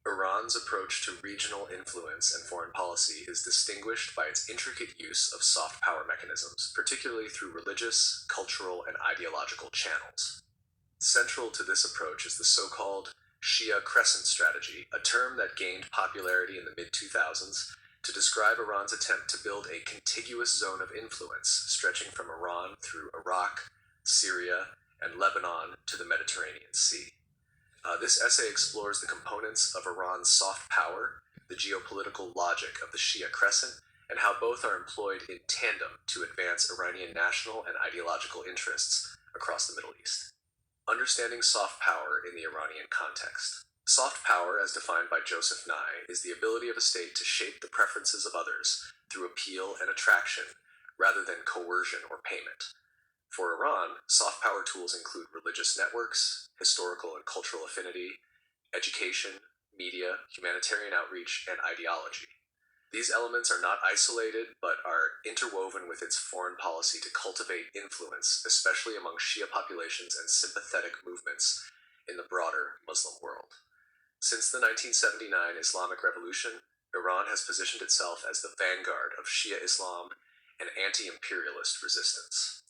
Iran's approach to regional influence and foreign policy is distinguished by its intricate use of soft power mechanisms, particularly through religious, cultural, and ideological channels. Central to this approach is the so-called Shi'a Crescent strategy, a term that gained popularity in the mid-2000s to describe Iran's attempt to build a contiguous zone of influence stretching from Iran through Iraq, Syria, and Lebanon to the Mediterranean Sea. This essay explores the components of Iran's soft power, the geopolitical logic of the Shia Crescent, and how both are employed in tandem to advance Iranian national and ideological interests across the Middle East. Understanding soft power in the Iranian context. Soft power, as defined by Joseph Nye, is the ability of a state to shape the preferences of others through appeal and attraction, rather than coercion or payment. For Iran, soft power tools include religious networks, historical and cultural affinity, education, media, humanitarian outreach, and ideology. These elements are not isolated, but are interwoven with its foreign policy to cultivate influence, especially among Shia populations and sympathetic movements in the broader Muslim world. Since the 1979 Islamic Revolution, Iran has positioned itself as the vanguard of Shia Islam and anti-imperialist resistance.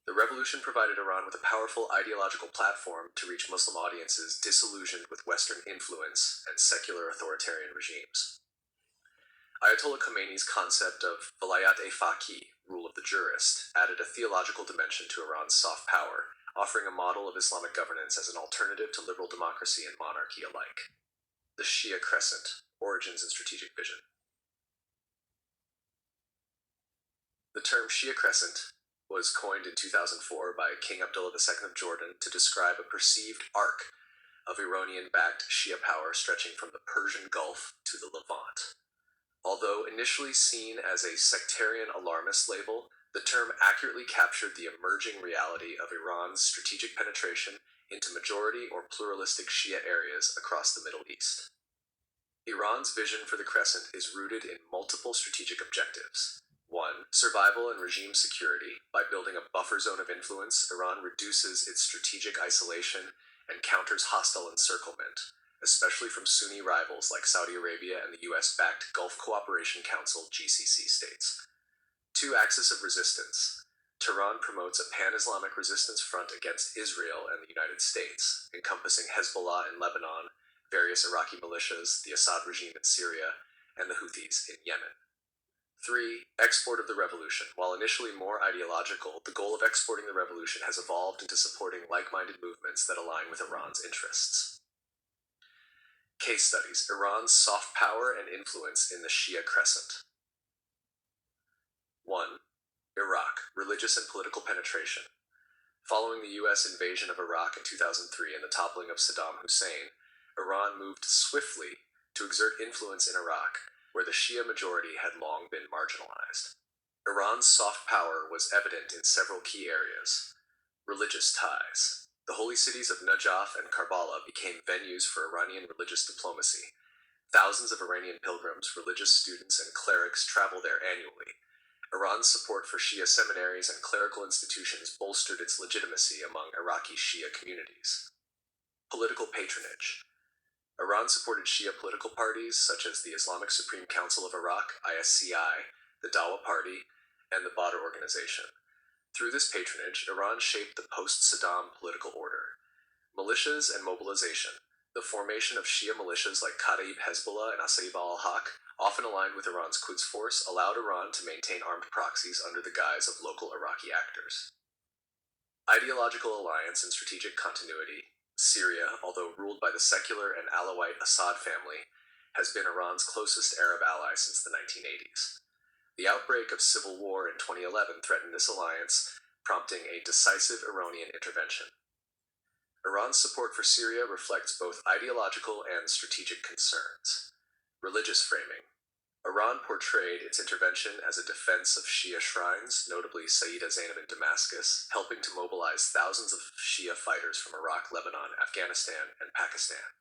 The revolution provided Iran with a powerful ideological platform to reach Muslim audiences disillusioned with Western influence and secular authoritarian regimes. Ayatollah Khomeini's concept of Vilayat-e-Faqih, rule of the jurist, added a theological dimension to Iran's soft power, offering a model of Islamic governance as an alternative to liberal democracy and monarchy alike. The Shia Crescent, origins and strategic vision. The term Shia Crescent was coined in 2004 by King Abdullah II of Jordan to describe a perceived arc of Iranian-backed Shia power stretching from the Persian Gulf to the Levant. Although initially seen as a sectarian alarmist label, the term accurately captured the emerging reality of Iran's strategic penetration into majority or pluralistic Shia areas across the Middle East. Iran's vision for the Crescent is rooted in multiple strategic objectives. 1. Survival and regime security. By building a buffer zone of influence, Iran reduces its strategic isolation and counters hostile encirclement, especially from Sunni rivals like Saudi Arabia and the US-backed Gulf Cooperation Council (GCC) states. 2. Axis of resistance. Tehran promotes a pan-Islamic resistance front against Israel and the United States, encompassing Hezbollah in Lebanon, various Iraqi militias, the Assad regime in Syria, and the Houthis in Yemen. 3. Export of the revolution. While initially more ideological, the goal of exporting the revolution has evolved into supporting like-minded movements that align with Iran's interests. Case studies. Iran's soft power and influence in the Shia Crescent. 1. Iraq. Religious and political penetration. Following the U.S. invasion of Iraq in 2003 and the toppling of Saddam Hussein, Iran moved swiftly to exert influence in Iraq, where the Shia majority had long been marginalized. Iran's soft power was evident in several key areas. Religious ties. The holy cities of Najaf and Karbala became venues for Iranian religious diplomacy. Thousands of Iranian pilgrims, religious students, and clerics travel there annually. Iran's support for Shia seminaries and clerical institutions bolstered its legitimacy among Iraqi Shia communities. Political patronage. Iran supported Shia political parties such as the Islamic Supreme Council of Iraq, ISCI, the Dawa Party, and the Badr Organization. Through this patronage, Iran shaped the post-Saddam political order. Militias and mobilization. The formation of Shia militias like Kataib Hezbollah and Asayib al-Haq, often aligned with Iran's Quds Force, allowed Iran to maintain armed proxies under the guise of local Iraqi actors. Ideological alliance and strategic continuity. Syria, although ruled by the secular and Alawite Assad family, has been Iran's closest Arab ally since the 1980s. The outbreak of civil war in 2011 threatened this alliance, prompting a decisive Iranian intervention. Iran's support for Syria reflects both ideological and strategic concerns. Religious framing. Iran portrayed its intervention as a defense of Shia shrines, notably Sayyida Zainab in Damascus, helping to mobilize thousands of Shia fighters from Iraq, Lebanon, Afghanistan, and Pakistan.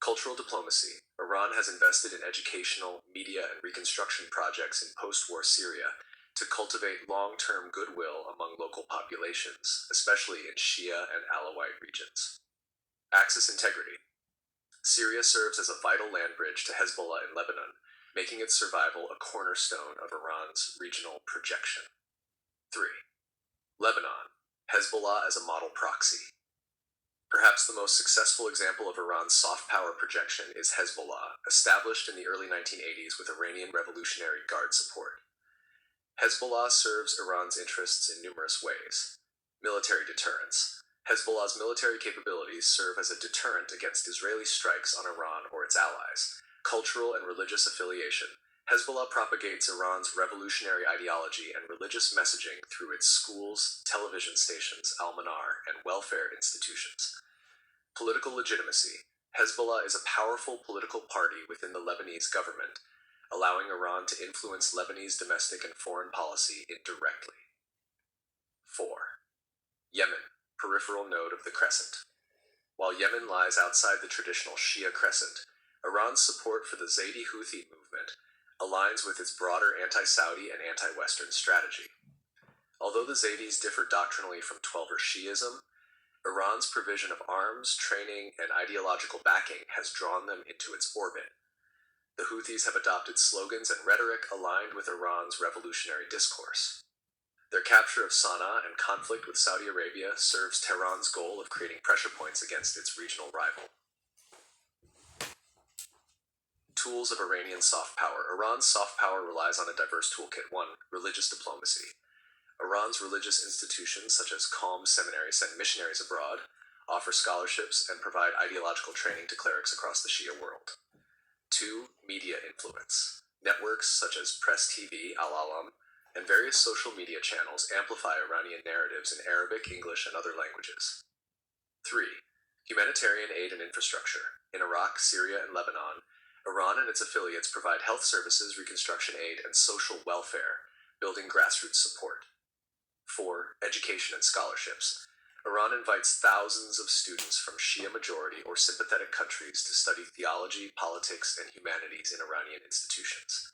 Cultural diplomacy. Iran has invested in educational, media, and reconstruction projects in post-war Syria to cultivate long-term goodwill among local populations, especially in Shia and Alawite regions. Axis integrity. Syria serves as a vital land bridge to Hezbollah in Lebanon, making its survival a cornerstone of Iran's regional projection. 3. Lebanon. Hezbollah as a model proxy. Perhaps the most successful example of Iran's soft power projection is Hezbollah, established in the early 1980s with Iranian Revolutionary Guard support. Hezbollah serves Iran's interests in numerous ways. Military deterrence. Hezbollah's military capabilities serve as a deterrent against Israeli strikes on Iran or its allies. Cultural and religious affiliation. Hezbollah propagates Iran's revolutionary ideology and religious messaging through its schools, television stations, almanar, and welfare institutions. Political legitimacy. Hezbollah is a powerful political party within the Lebanese government, allowing Iran to influence Lebanese domestic and foreign policy indirectly. 4. Yemen, peripheral node of the Crescent. While Yemen lies outside the traditional Shia Crescent, Iran's support for the Zaidi Houthi movement aligns with its broader anti-Saudi and anti-Western strategy. Although the Zaydis differ doctrinally from Twelver Shi'ism, Iran's provision of arms, training, and ideological backing has drawn them into its orbit. The Houthis have adopted slogans and rhetoric aligned with Iran's revolutionary discourse. Their capture of Sana'a and conflict with Saudi Arabia serves Tehran's goal of creating pressure points against its regional rival. Tools of Iranian soft power. Iran's soft power relies on a diverse toolkit. 1. Religious diplomacy. Iran's religious institutions, such as Qom seminaries, send missionaries abroad, offer scholarships, and provide ideological training to clerics across the Shia world. 2. Media influence. Networks such as Press TV, Al-Alam, and various social media channels amplify Iranian narratives in Arabic, English, and other languages. 3. Humanitarian aid and infrastructure. In Iraq, Syria, and Lebanon, Iran and its affiliates provide health services, reconstruction aid, and social welfare, building grassroots support. 4. Education and scholarships. Iran invites thousands of students from Shia-majority or sympathetic countries to study theology, politics, and humanities in Iranian institutions.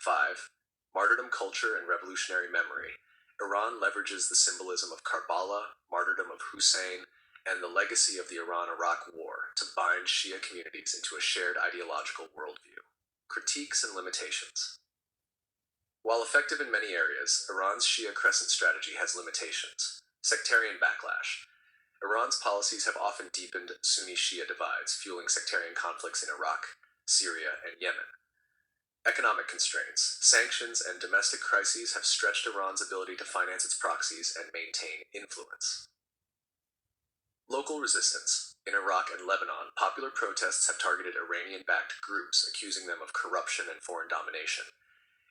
5. Martyrdom culture and revolutionary memory. Iran leverages the symbolism of Karbala, martyrdom of Hussein, and the legacy of the Iran-Iraq War to bind Shia communities into a shared ideological worldview. Critiques and limitations. While effective in many areas, Iran's Shia Crescent strategy has limitations. Sectarian backlash. Iran's policies have often deepened Sunni-Shia divides, fueling sectarian conflicts in Iraq, Syria, and Yemen. Economic constraints. Sanctions and domestic crises have stretched Iran's ability to finance its proxies and maintain influence. Local resistance. In Iraq and Lebanon, popular protests have targeted Iranian-backed groups, accusing them of corruption and foreign domination.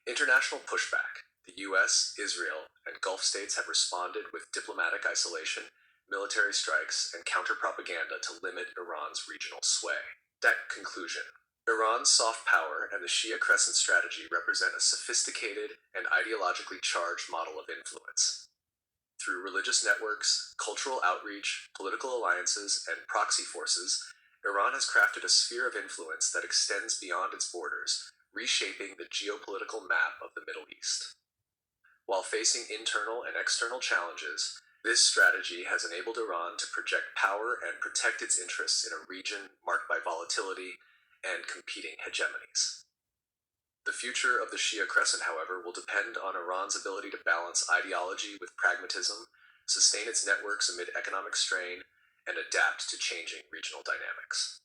International pushback. The US, Israel, and Gulf states have responded with diplomatic isolation, military strikes, and counter-propaganda to limit Iran's regional sway. Conclusion. Iran's soft power and the Shia Crescent strategy represent a sophisticated and ideologically charged model of influence. Through religious networks, cultural outreach, political alliances, and proxy forces, Iran has crafted a sphere of influence that extends beyond its borders, reshaping the geopolitical map of the Middle East. While facing internal and external challenges, this strategy has enabled Iran to project power and protect its interests in a region marked by volatility and competing hegemonies. The future of the Shia Crescent, however, will depend on Iran's ability to balance ideology with pragmatism, sustain its networks amid economic strain, and adapt to changing regional dynamics.